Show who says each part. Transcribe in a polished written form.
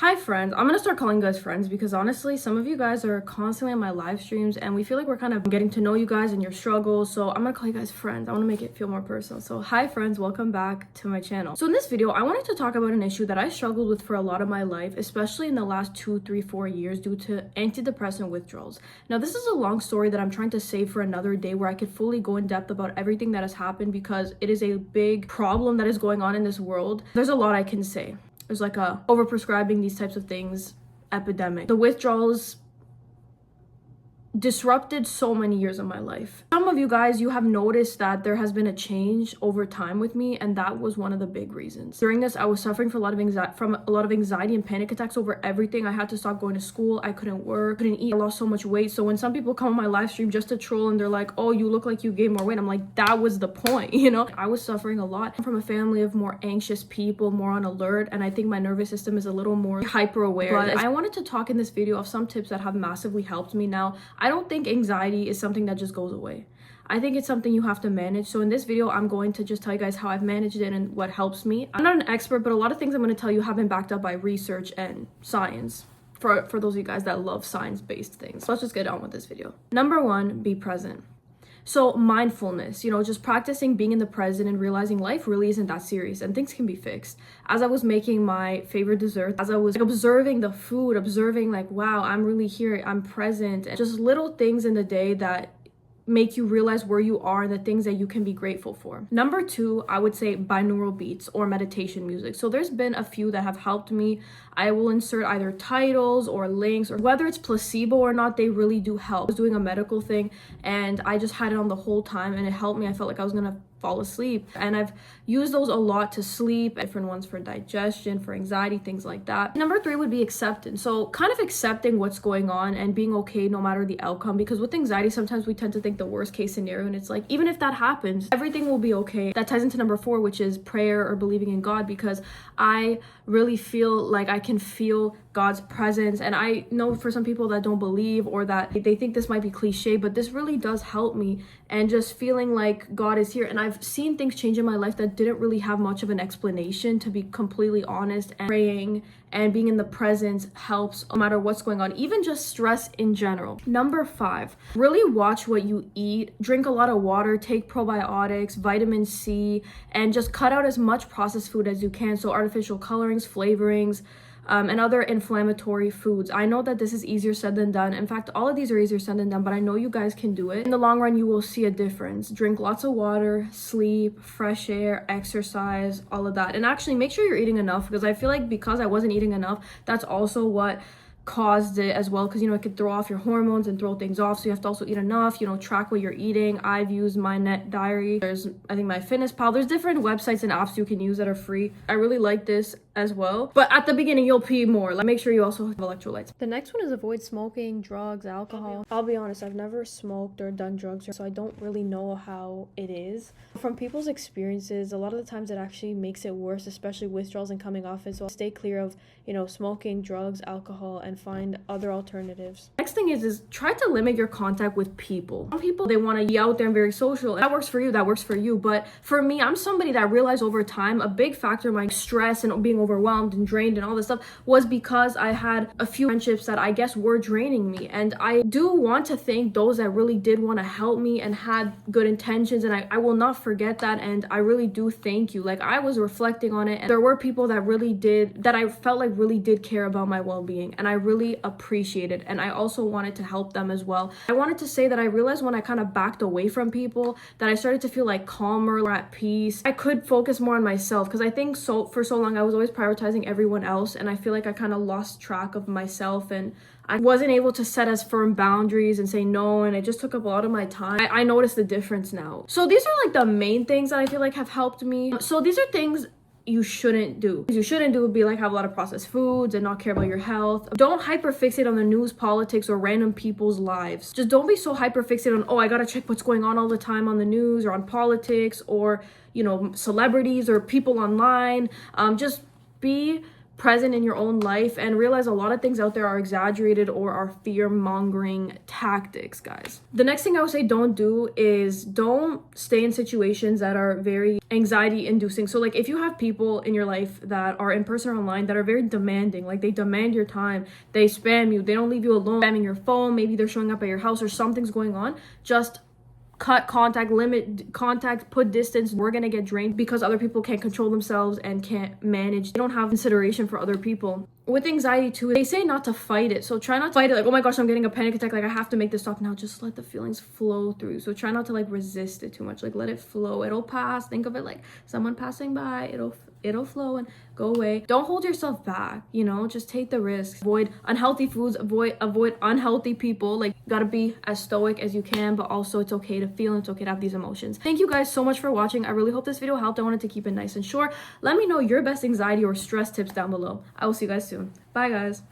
Speaker 1: Hi friends, I'm gonna start calling you guys friends because honestly, some of you guys are constantly on my live streams and we feel like we're kind of getting to know you guys and your struggles. So I'm gonna call you guys friends. I want to make it feel more personal. So hi friends, welcome back to my channel. So in this video, I wanted to talk about an issue that I struggled with for a lot of my life, especially in the last 2, 3, 4 years due to antidepressant withdrawals. Now this is a long story that I'm trying to save for another day where I could fully go in depth about everything that has happened because it is a big problem that is going on in this world. There's a lot I can say. There's like a overprescribing these types of things epidemic. The withdrawals disrupted so many years of my life. Some of you guys, you have noticed that there has been a change over time with me, and that was one of the big reasons. During this, I was suffering from a lot of anxiety and panic attacks over everything. I had to stop going to school. I couldn't work, couldn't eat. I lost so much weight. So when some people come on my live stream just to troll and they're like, "Oh, you look like you gained more weight," I'm like, that was the point, you know? I was suffering a lot. I'm from a family of more anxious people, more on alert, and I think my nervous system is a little more hyper aware. But I wanted to talk in this video of some tips that have massively helped me. Now, I don't think anxiety is something that just goes away. I think it's something you have to manage. So in this video, I'm going to just tell you guys how I've managed it and what helps me. I'm not an expert, but a lot of things I'm going to tell you have been backed up by research and science for those of you guys that love science-based things. So let's just get on with this video. Number 1, be present. So mindfulness, just practicing being in the present and realizing life really isn't that serious and things can be fixed. As I was making my favorite dessert, as I was observing the food, observing like, wow, I'm really here, I'm present, and just little things in the day that make you realize where you are and the things that you can be grateful for. Number 2, I would say binaural beats or meditation music. So there's been a few that have helped me. I will insert either titles or links, or whether it's placebo or not, they really do help. I was doing a medical thing and I just had it on the whole time and it helped me. I felt like I was gonna fall asleep, and I've used those a lot to sleep, different ones for digestion, for anxiety, things like that. Number 3 would be acceptance. So kind of accepting what's going on and being okay no matter the outcome, because with anxiety sometimes we tend to think the worst case scenario, and it's like, even if that happens, everything will be okay. That ties into number 4, which is prayer or believing in God, because I really feel like I can feel God's presence. And I know for some people that don't believe or that they think this might be cliche, but this really does help me, and just feeling like God is here. And I've seen things change in my life that didn't really have much of an explanation, to be completely honest, and praying and being in the presence helps no matter what's going on, even just stress in general. Number 5, really watch what you eat, drink a lot of water, take probiotics, vitamin C, and just cut out as much processed food as you can. So artificial colorings, flavorings, and other inflammatory foods. I know that this is easier said than done. In fact, all of these are easier said than done, but I know you guys can do it. In the long run, you will see a difference. Drink lots of water, sleep, fresh air, exercise, all of that. And actually make sure you're eating enough, because I feel like because I wasn't eating enough, that's also what caused it as well, because it could throw off your hormones and throw things off. So you have to also eat enough, track what you're eating. I've used my Net Diary. There's, I think, my Fitness Pal. There's different websites and apps you can use that are free. I really like this as well, but at the beginning you'll pee more. Like, make sure you also have electrolytes. The next one is avoid smoking, drugs, alcohol. I'll be honest, I've never smoked or done drugs, so I don't really know how it is. From people's experiences, a lot of the times it actually makes it worse, especially withdrawals and coming off it. So stay clear of smoking, drugs, alcohol, and find other alternatives. Next thing is try to limit your contact with people. Some people, they want to be out there and very social. That works for you, that works for you. But for me, I'm somebody that realized over time a big factor in my stress and being overwhelmed and drained and all this stuff was because I had a few friendships that I guess were draining me. And I do want to thank those that really did want to help me and had good intentions, and I will not forget that, and I really do thank you. Like, I was reflecting on it, and there were people that really did, that I felt like really did care about my well-being, and I really appreciate it, and I also wanted to help them as well. I wanted to say that I realized when I kind of backed away from people that I started to feel like calmer or at peace. I could focus more on myself, because I think for so long I was always prioritizing everyone else, and I feel like I kind of lost track of myself, and I wasn't able to set as firm boundaries and say no, and it just took up a lot of my time. I noticed the difference now. So these are like the main things that I feel like have helped me. So these are things you shouldn't do. You shouldn't do would be like have a lot of processed foods and not care about your health. Don't hyperfixate on the news, politics, or random people's lives. Just don't be so hyperfixated on, oh, I gotta check what's going on all the time on the news or on politics or celebrities or people online. Just be present in your own life and realize a lot of things out there are exaggerated or are fear-mongering tactics, guys. The next thing I would say don't do is don't stay in situations that are very anxiety-inducing. So like if you have people in your life that are in person or online that are very demanding, like they demand your time, they spam you, they don't leave you alone, spamming your phone, maybe they're showing up at your house or something's going on, just cut contact, limit contact, put distance. We're gonna get drained because other people can't control themselves and can't manage. They don't have consideration for other people. With anxiety too, they say not to fight it. So try not to fight it like, oh my gosh, I'm getting a panic attack, like I have to make this stop now. Just let the feelings flow through. So try not to like resist it too much. Like let it flow. It'll pass. Think of it like someone passing by. It'll flow and go away. Don't hold yourself back, you know, just take the risk. Avoid unhealthy foods, avoid unhealthy people. Like you gotta be as stoic as you can, but also it's okay to feel and it's okay to have these emotions. Thank you guys so much for watching. I really hope this video helped. I wanted to keep it nice and short. Let me know your best anxiety or stress tips down below. I will see you guys soon. Bye guys.